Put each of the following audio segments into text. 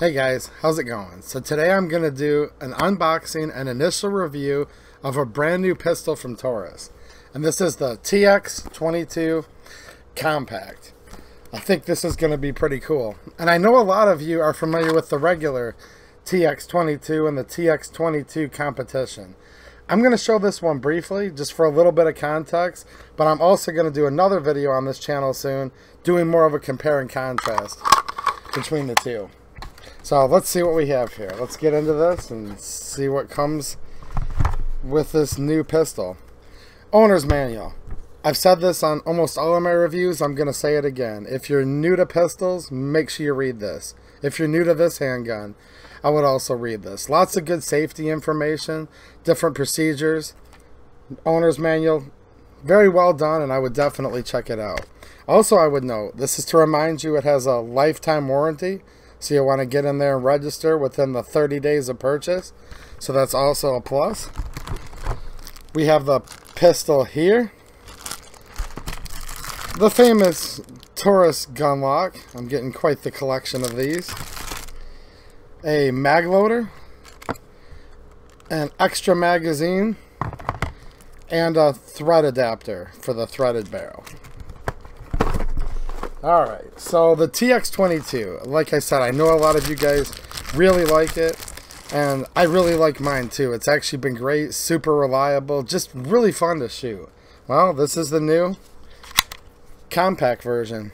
Hey guys, how's it going? So today I'm going to do an unboxing and initial review of a brand new pistol from Taurus. And this is the TX22 Compact. I think this is going to be pretty cool. And I know a lot of you are familiar with the regular TX22 and the TX22 competition. I'm going to show this one briefly, just for a little bit of context, but I'm also going to do another video on this channel soon, doing more of a compare and contrast between the two. So let's see what we have here. Let's get into this and see what comes with this new pistol. Owner's manual. I've said this on almost all of my reviews. I'm going to say it again. If you're new to pistols, make sure you read this. If you're new to this handgun, I would also read this. Lots of good safety information, different procedures. Owner's manual, very well done, and I would definitely check it out. Also, I would note, this is to remind you it has a lifetime warranty. So you'll want to get in there and register within the 30 days of purchase. So that's also a plus. We have the pistol here. The famous Taurus gun lock. I'm getting quite the collection of these. A mag loader. An extra magazine. And a thread adapter for the threaded barrel. Alright, so the TX22, like I said, I know a lot of you guys really like it, and I really like mine too. It's actually been great, super reliable, just really fun to shoot. Well, this is the new compact version.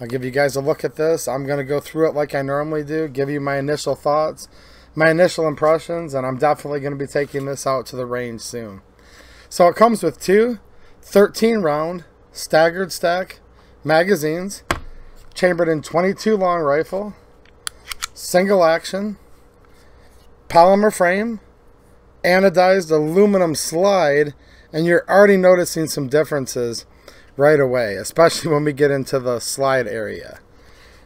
I'll give you guys a look at this. I'm going to go through it like I normally do, give you my initial thoughts, my initial impressions, and I'm definitely going to be taking this out to the range soon. So it comes with two 13-round staggered stack magazines, chambered in .22 long rifle, single action, polymer frame, anodized aluminum slide, and you're already noticing some differences right away, especially when we get into the slide area.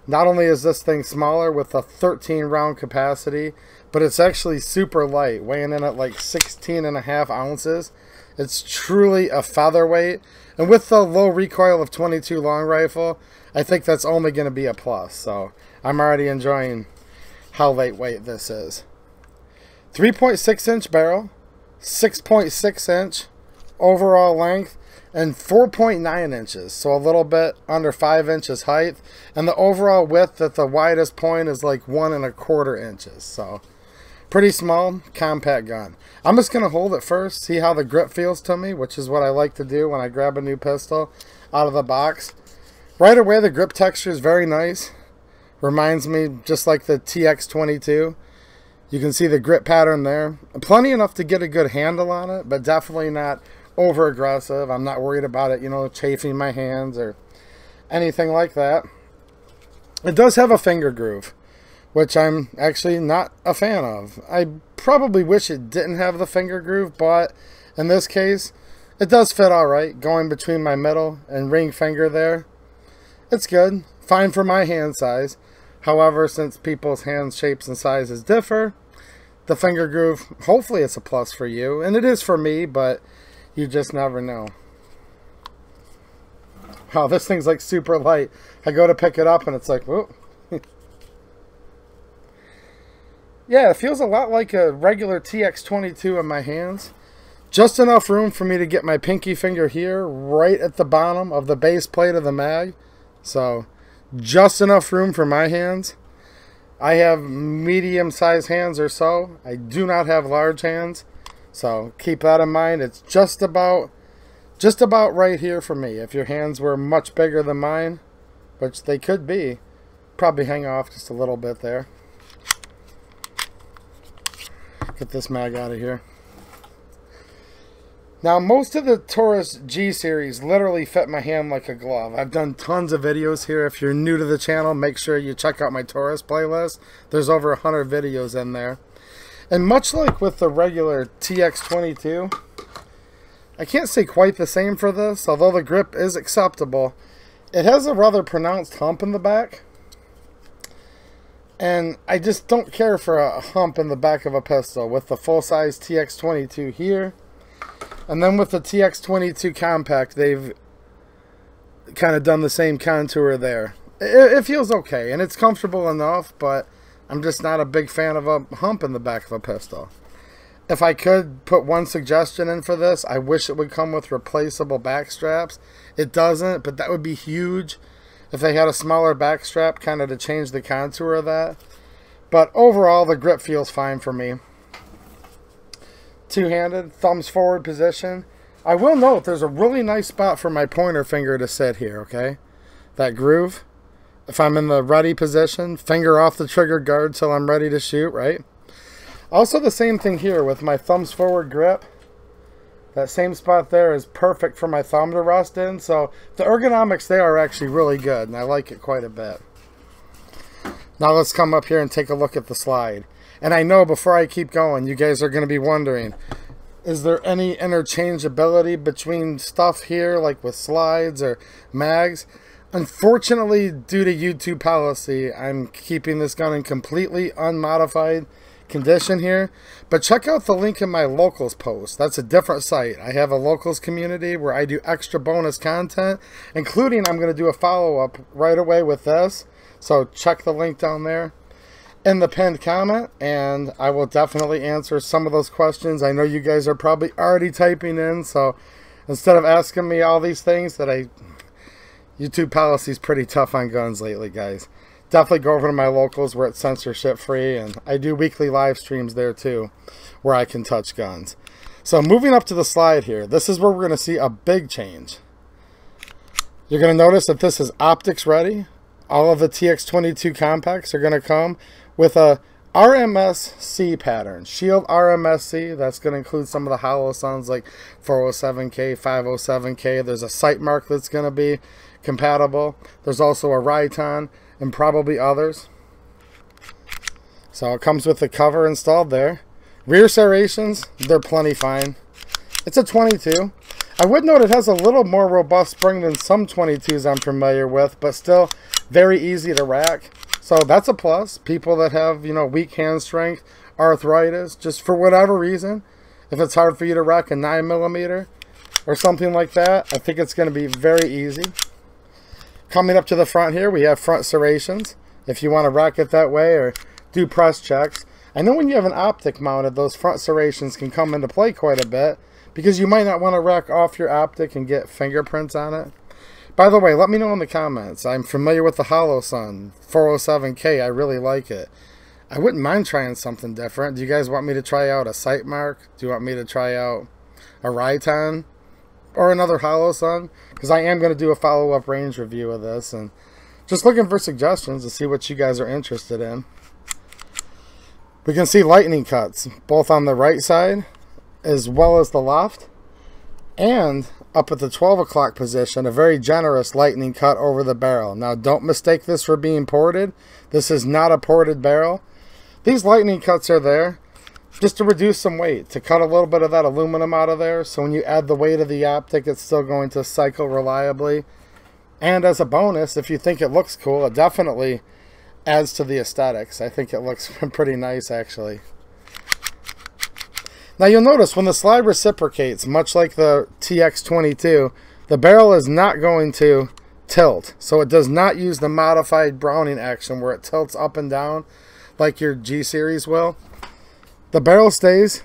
Not only is this thing smaller with a 13 round capacity, but it's actually super light, weighing in at like 16.5 ounces. It's truly a featherweight, and with the low recoil of .22 long rifle, I think that's only going to be a plus. So I'm already enjoying how lightweight this is. 3.6 inch barrel, 6.6 inch overall length, and 4.9 inches, so a little bit under 5 inches height, and the overall width at the widest point is like 1.25 inches. So pretty small, compact gun. I'm just going to hold it first, see how the grip feels to me, which is what I like to do when I grab a new pistol out of the box. Right away, the grip texture is very nice. Reminds me just like the TX22. You can see the grip pattern there. Plenty enough to get a good handle on it, but definitely not over aggressive. I'm not worried about it, you know, chafing my hands or anything like that. It does have a finger groove, which I'm actually not a fan of. I probably wish it didn't have the finger groove, but in this case, it does fit alright, going between my middle and ring finger there. It's good, fine for my hand size. However, since people's hand shapes and sizes differ, the finger groove, hopefully it's a plus for you, and it is for me, but you just never know. Wow, this thing's like super light. I go to pick it up and it's like, whoa. Yeah, it feels a lot like a regular TX22 in my hands. Just enough room for me to get my pinky finger here, right at the bottom of the base plate of the mag. So, just enough room for my hands. I have medium-sized hands or so. I do not have large hands. So, keep that in mind. It's just about right here for me. If your hands were much bigger than mine, which they could be, probably hang off just a little bit there. Get this mag out of here. Now, most of the Taurus G series literally fit my hand like a glove. I've done tons of videos here. If you're new to the channel, make sure you check out my Taurus playlist. There's over 100 videos in there. And much like with the regular TX22, I can't say quite the same for this, although the grip is acceptable. It has a rather pronounced hump in the back. And I just don't care for a hump in the back of a pistol with the full-size TX22 here. And then with the TX22 Compact, they've kind of done the same contour there. It feels okay, and it's comfortable enough, but I'm just not a big fan of a hump in the back of a pistol. If I could put one suggestion in for this, I wish it would come with replaceable back straps. It doesn't, but that would be huge if they had a smaller back strap kind of to change the contour of that. But overall, the grip feels fine for me. Two-handed, thumbs forward position. I will note there's a really nice spot for my pointer finger to sit here, okay? That groove. If I'm in the ready position, finger off the trigger guard till I'm ready to shoot, right? Also the same thing here with my thumbs forward grip. That same spot there is perfect for my thumb to rest in. So the ergonomics there are actually really good, and I like it quite a bit. Now let's come up here and take a look at the slide. And I know before I keep going, you guys are going to be wondering, is there any interchangeability between stuff here, like with slides or mags? Unfortunately, due to YouTube policy, I'm keeping this gun in completely unmodified condition here. But check out the link in my locals post. That's a different site. I have a locals community where I do extra bonus content, including I'm going to do a follow-up right away with this. So check the link down there in the pinned comment, and I will definitely answer some of those questions. I know you guys are probably already typing in, so instead of asking me all these things that YouTube policy is pretty tough on guns lately, guys. Definitely go over to my locals where it's censorship free, and I do weekly live streams there too where I can touch guns. So moving up to the slide here, this is where we're going to see a big change. You're going to notice that this is optics ready. All of the TX22 compacts are going to come with a RMSC pattern. Shield RMSC, that's going to include some of the hollow sounds like 407K, 507K. There's a sight mark that's going to be compatible. There's also a Ryton and probably others. So it comes with the cover installed there. Rear serrations, they're plenty fine. It's a 22. I would note it has a little more robust spring than some 22s I'm familiar with, but still very easy to rack. So that's a plus. People that have, you know, weak hand strength, arthritis, just for whatever reason, if it's hard for you to rack a 9mm or something like that, I think it's going to be very easy. Coming up to the front here, we have front serrations. If you want to rack it that way or do press checks. I know when you have an optic mounted, those front serrations can come into play quite a bit because you might not want to rack off your optic and get fingerprints on it. By the way, let me know in the comments. I'm familiar with the Hollow Sun 407K. I really like it. I wouldn't mind trying something different. Do you guys want me to try out a sight mark? Do you want me to try out a Ryton or another Hollow Sun? Because I am going to do a follow-up range review of this, and just looking for suggestions to see what you guys are interested in. We can see lightning cuts both on the right side as well as the left, and up at the 12 o'clock position, a very generous lightning cut over the barrel. Now don't mistake this for being ported. This is not a ported barrel. These lightning cuts are there just to reduce some weight, to cut a little bit of that aluminum out of there, so when you add the weight of the optic, it's still going to cycle reliably. And as a bonus, if you think it looks cool, it definitely adds to the aesthetics. I think it looks pretty nice, actually. Now you'll notice when the slide reciprocates, much like the TX22, the barrel is not going to tilt. So it does not use the modified Browning action where it tilts up and down like your G-Series will. The barrel stays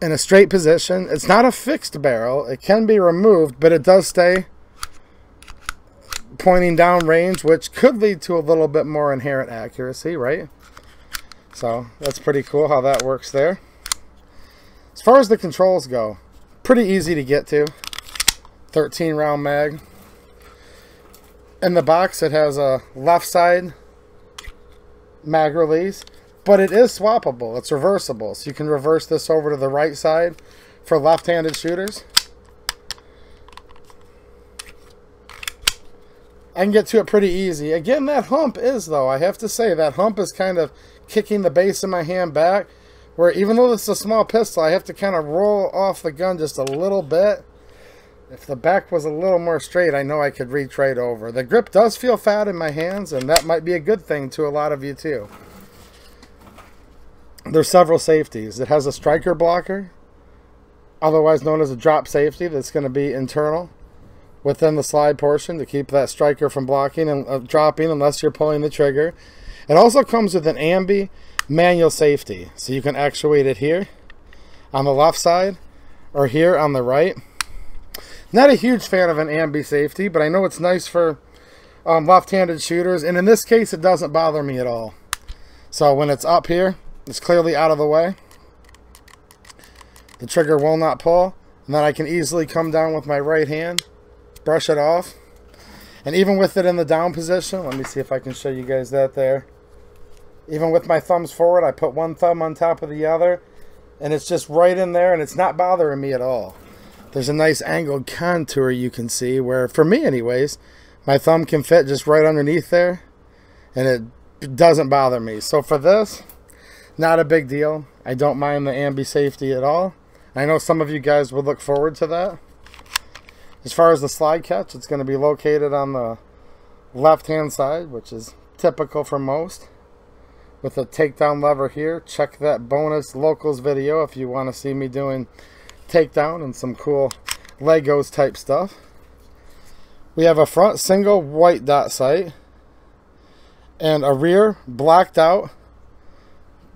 in a straight position. It's not a fixed barrel. It can be removed, but it does stay pointing down range, which could lead to a little bit more inherent accuracy, right? So that's pretty cool how that works there. As far as the controls go, pretty easy to get to. 13 round mag. In the box it has a left side mag release, but it is swappable. It's reversible, so you can reverse this over to the right side for left-handed shooters. I can get to it pretty easy. Again, that hump is, though, I have to say, that hump is kind of kicking the base of my hand back, where even though this is a small pistol, I have to kind of roll off the gun just a little bit. If the back was a little more straight, I know I could reach right over. The grip does feel fat in my hands, and that might be a good thing to a lot of you, too. There's several safeties. It has a striker blocker, otherwise known as a drop safety, that's going to be internal within the slide portion to keep that striker from blocking and dropping unless you're pulling the trigger. It also comes with an ambi manual safety, so you can actuate it here on the left side or here on the right. Not a huge fan of an ambi safety, but I know it's nice for left-handed shooters, and in this case it doesn't bother me at all. So when it's up here, it's clearly out of the way. The trigger will not pull, and then I can easily come down with my right hand, brush it off. And even with it in the down position, let me see if I can show you guys that there. Even with my thumbs forward, I put one thumb on top of the other, and it's just right in there, and it's not bothering me at all. There's a nice angled contour you can see where, for me anyways, my thumb can fit just right underneath there, and it doesn't bother me. So for this, not a big deal. I don't mind the ambi safety at all. I know some of you guys would look forward to that. As far as the slide catch, it's going to be located on the left-hand side, which is typical for most. With a takedown lever here. Check that bonus locals video if you want to see me doing takedown and some cool Legos type stuff. We have a front single white dot sight and a rear blacked out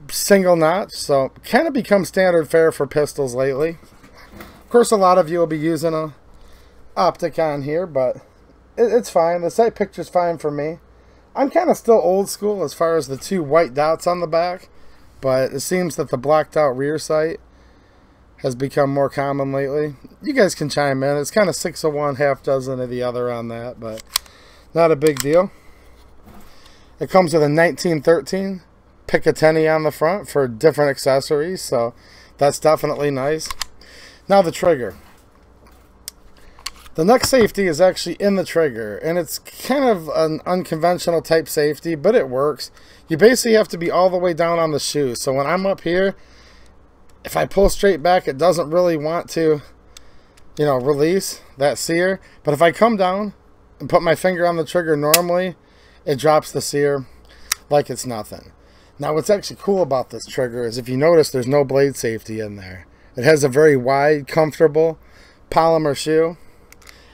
single notch, so kind of become standard fare for pistols lately. Of course, a lot of you will be using a optic on here, but it's fine. The sight picture's fine for me. I'm kind of still old school as far as the two white dots on the back, but it seems that the blacked out rear sight has become more common lately. You guys can chime in. It's kind of 6 of one, half dozen of the other on that, but not a big deal. It comes with a 1913 Picatinny on the front for different accessories, so that's definitely nice. Now the trigger. The neck safety is actually in the trigger, and it's kind of an unconventional type safety, but it works. You basically have to be all the way down on the shoe, so when I'm up here, if I pull straight back, it doesn't really want to, you know, release that sear. But if I come down and put my finger on the trigger normally, it drops the sear like it's nothing. Now, what's actually cool about this trigger is if you notice, there's no blade safety in there. It has a very wide, comfortable polymer shoe.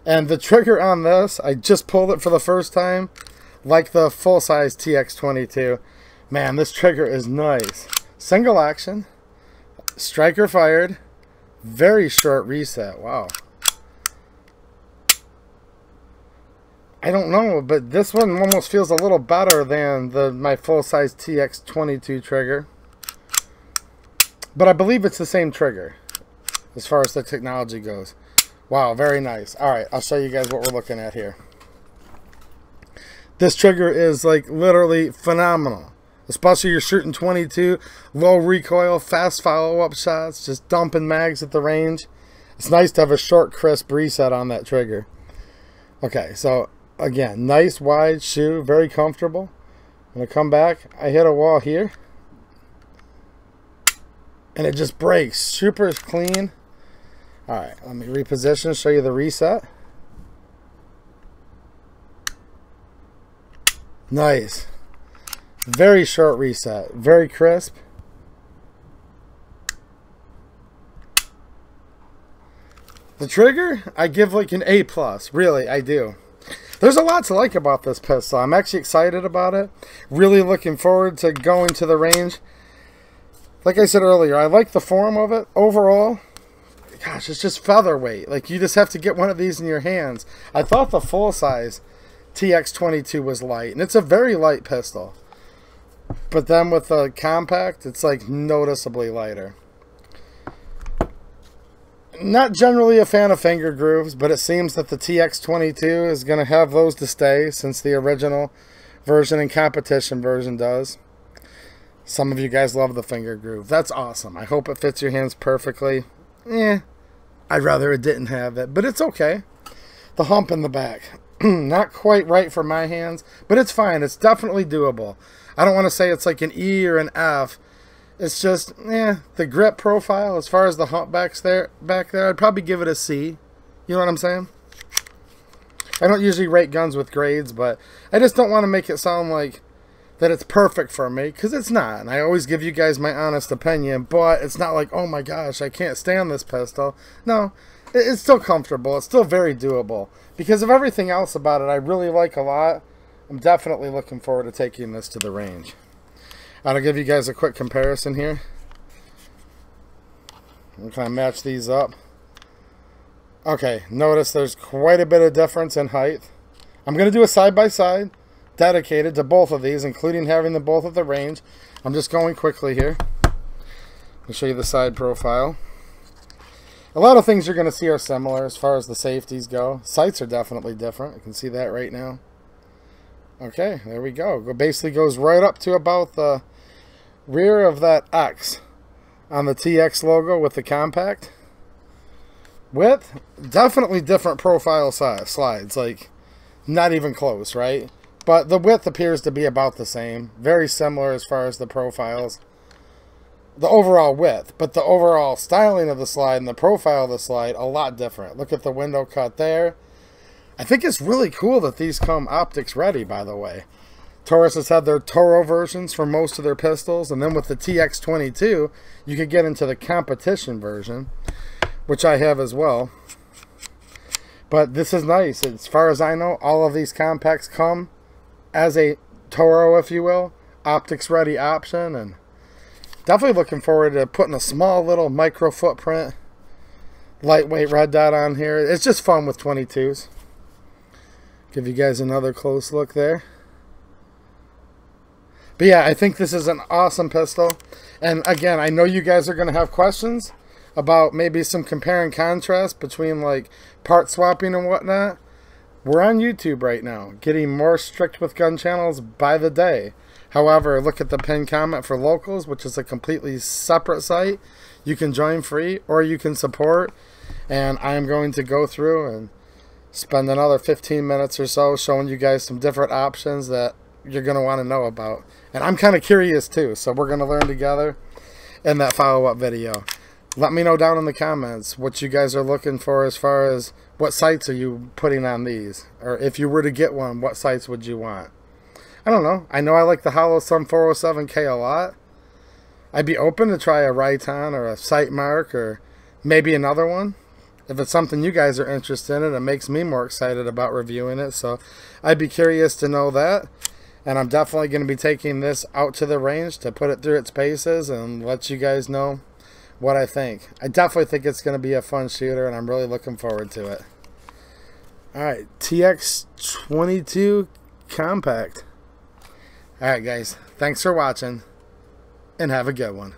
And the trigger on this, I just pulled it for the first time, like the full-size TX22. Man, this trigger is nice. Single action. Striker fired, very short reset. Wow. I don't know, but this one almost feels a little better than my full-size TX22 trigger. But I believe it's the same trigger as far as the technology goes. Wow, very nice. Alright, I'll show you guys what we're looking at here. This trigger is like literally phenomenal. Especially you're shooting 22, low recoil, fast follow-up shots, just dumping mags at the range. It's nice to have a short, crisp reset on that trigger. Okay, so again, nice wide shoe, very comfortable. I'm going to come back. I hit a wall here. And it just breaks. Super clean. Alright, let me reposition, show you the reset. Nice. Very short reset, very crisp. The trigger, I give like an A+, really, I do. There's a lot to like about this pistol. I'm actually excited about it. Really looking forward to going to the range. Like I said earlier, I like the form of it. Overall, gosh, it's just featherweight. Like, you just have to get one of these in your hands. I thought the full-size TX22 was light, and it's a very light pistol. But then with the compact, it's like noticeably lighter. Not generally a fan of finger grooves, but it seems that the TX22 is going to have those to stay, since the original version and competition version does. Some of you guys love the finger groove. That's awesome. I hope it fits your hands perfectly. I'd rather it didn't have it, but it's okay. The hump in the back. Not quite right for my hands, but it's fine. It's definitely doable. I don't want to say it's like an E or an F. It's just, the grip profile, as far as the hump back there, I'd probably give it a C. You know what I'm saying? I don't usually rate guns with grades, but I just don't want to make it sound like that it's perfect for me, because it's not. And I always give you guys my honest opinion, but it's not like, oh my gosh, I can't stand this pistol. No, it's still comfortable. It's still very doable. Because of everything else about it I really like a lot. I'm definitely looking forward to taking this to the range. I'll give you guys a quick comparison here. I'm kind of match these up. Okay, notice there's quite a bit of difference in height. I'm going to do a side-by-side dedicated to both of these, including having them both at the range. I'm just going quickly here. I'll show you the side profile. A lot of things you're going to see are similar as far as the safeties go. Sights are definitely different. You can see that right now. Okay, there we go. It basically goes right up to about the rear of that X on the TX logo with the compact. Width, definitely different profile size slides, like not even close, right? But the width appears to be about the same. Very similar as far as the profiles. The overall width, but the overall styling of the slide and the profile of the slide, a lot different. Look at the window cut there. I think it's really cool that these come optics ready, by the way. Taurus has had their Toro versions for most of their pistols, and then with the TX22, you could get into the competition version, which I have as well. But this is nice. As far as I know, all of these compacts come as a Toro, if you will, optics ready option, and definitely looking forward to putting a small little micro footprint lightweight red dot on here. It's just fun with 22s. Give you guys another close look there. But yeah, I think this is an awesome pistol. And again, I know you guys are going to have questions about maybe some compare and contrast between like part swapping and whatnot. We're on YouTube right now, getting more strict with gun channels by the day. However, look at the pinned comment for locals, which is a completely separate site. You can join free or you can support. And I am going to go through and spend another 15 minutes or so showing you guys some different options that you're going to want to know about. And I'm kind of curious too, so we're going to learn together in that follow-up video. Let me know down in the comments what you guys are looking for as far as what sights are you putting on these. Or if you were to get one, what sights would you want? I don't know. I know I like the Hollow Sun 407K a lot. I'd be open to try a Rayton or a Sightmark or maybe another one. If it's something you guys are interested in, it makes me more excited about reviewing it. So I'd be curious to know that. And I'm definitely going to be taking this out to the range to put it through its paces and let you guys know what I think. I definitely think it's going to be a fun shooter, and I'm really looking forward to it. Alright, TX22 Compact. Alright guys, thanks for watching, and have a good one.